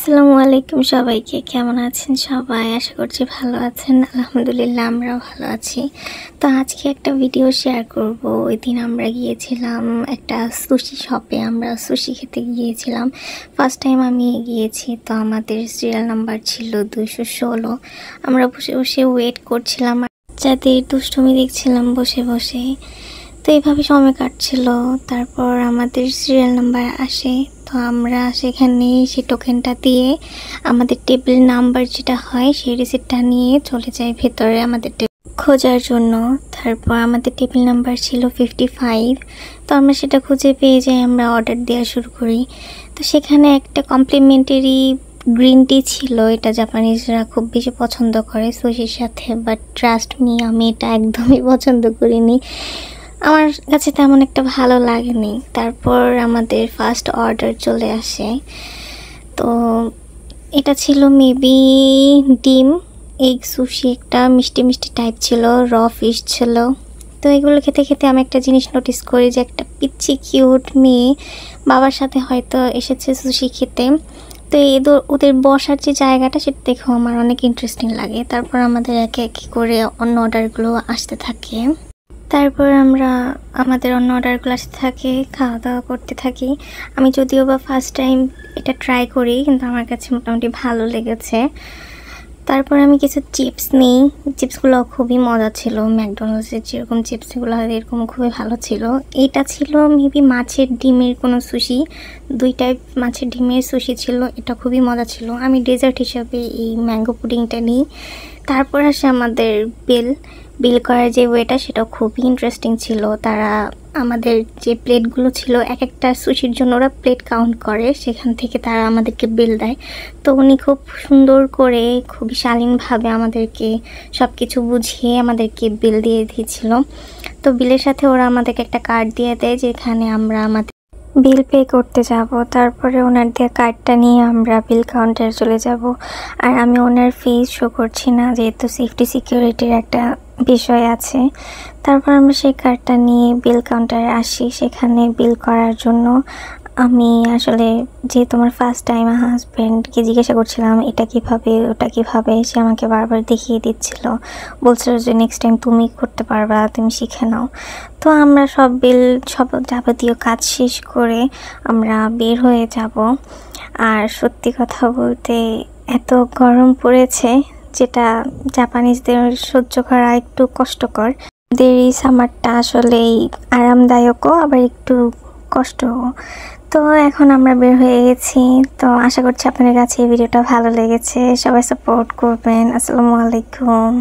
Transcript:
আসসালামু আলাইকুম সবাইকে। কেমন আছেন সবাই? আশা করছি ভালো আছেন। আলহামদুলিল্লাহ আমরাও ভালো আছি। তো আজকে একটা ভিডিও শেয়ার করব। ওই দিন আমরা গিয়েছিলাম একটা সুশি শপে, আমরা সুশি খেতে গিয়েছিলাম। ফার্স্ট টাইম আমি গিয়েছি। তো আমাদের সিরিয়াল নাম্বার ছিল 216। আমরা বসে বসে ওয়েট করছিলাম, যাদের দুষ্টুমি দেখছিলাম বসে বসে। তো এইভাবে সময় কাটছিল। তারপর আমাদের সিরিয়াল নাম্বার আসে। তো আমরা সেখানে সেই টোকেনটা দিয়ে আমাদের টেবিল নাম্বার যেটা হয় সেই রিসিপ্টটা নিয়ে চলে যাই ভেতরে আমাদের খোঁজার জন্য। তারপর আমাদের টেবিল নাম্বার ছিল 55। তো আমরা সেটা খুঁজে পেয়ে যাই, আমরা অর্ডার দেওয়া শুরু করি। তো সেখানে একটা কমপ্লিমেন্টারি গ্রিন টি ছিল। এটা জাপানিজরা খুব বেশি পছন্দ করে সুশির সাথে, বাট ট্রাস্ট মি, আমি এটা একদমই পছন্দ করিনি। আমার কাছে তেমন একটা ভালো লাগেনি। তারপর আমাদের ফার্স্ট অর্ডার চলে আসে। তো এটা ছিল মেবি ডিম এগ সুশি, একটা মিষ্টি মিষ্টি টাইপ ছিল, র ফিশ ছিল। তো এগুলো খেতে খেতে আমি একটা জিনিস নোটিস করি যে একটা পিচ্ছি কিউট মেয়ে বাবার সাথে হয়তো এসেছে সুশি খেতে। তো ওদের বসার যে জায়গাটা সেটা দেখেও আমার অনেক ইন্টারেস্টিং লাগে। তারপর আমাদের একে একে করে অন্য অর্ডারগুলো আসতে থাকে। তারপর আমরা আমাদের অন্য অর্ডারগুলো আসতে থাকে, খাওয়া দাওয়া করতে থাকি। আমি যদিও বা ফার্স্ট টাইম এটা ট্রাই করি, কিন্তু আমার কাছে মোটামুটি ভালো লেগেছে। তারপর আমি কিছু চিপস নিই। চিপসগুলো খুবই মজা ছিল। ম্যাকডোনাল্ডসের যেরকম চিপসগুলো হয় এরকম খুবই ভালো ছিল। এইটা ছিল মেবি মাছের ডিমের কোনো সুশি, 2 টাইপ মাছের ডিমের সুশি ছিল। এটা খুবই মজা ছিল। আমি ডেজার্ট হিসাবে এই ম্যাঙ্গো পুডিংটা নিই। তারপর আসে আমাদের বিল করার যে ওয়েটা, সেটাও খুবই ইন্টারেস্টিং ছিল। তারা আমাদের যে প্লেটগুলো ছিল, এক একটা সুশির জন্য ওরা প্লেট কাউন্ট করে, সেখান থেকে তারা আমাদেরকে বিল দেয়। তো উনি খুব সুন্দর করে, খুবই শালীনভাবে আমাদেরকে সব কিছু বুঝিয়ে আমাদেরকে বিল দিয়ে দিয়েছিল। তো বিলের সাথে ওরা আমাদেরকে একটা কার্ড দিয়ে দেয়, যেখানে আমরা আমাদের বিল পে করতে যাব। তারপরে ওনার দেওয়া কার্ডটা নিয়ে আমরা বিল কাউন্টারে চলে যাব। আর আমি ওনার ফেস শো করছি না, যেহেতু সেফটি সিকিউরিটির একটা বিষয় আছে। তারপর আমরা সেই কার্ডটা নিয়ে বিল কাউন্টারে আসি। সেখানে বিল করার জন্য আমি আসলে, যেহেতু আমার ফার্স্ট টাইম, হাজব্যান্ডকে জিজ্ঞাসা করছিলাম এটা কিভাবে ওটা কিভাবে। সে আমাকে বারবার দেখিয়ে দিচ্ছিল, বলছিল যে নেক্সট টাইম তুমি করতে পারবা, তুমি শিখে নাও। তো আমরা সব যাবতীয় কাজ শেষ করে আমরা বের হয়ে যাব। আর সত্যি কথা বলতে এত গরম পড়েছে, যেটা জাপানিজদের সহ্য করা একটু কষ্টকর। এই সামারটা আসলেই আরামদায়কও, আবার একটু কষ্টও। তো এখন আমরা বের হয়ে গেছি। তো আশা করছি আপনাদের কাছে এই ভিডিওটা ভালো লেগেছে। সবাই সাপোর্ট করবেন। আসসালামু আলাইকুম।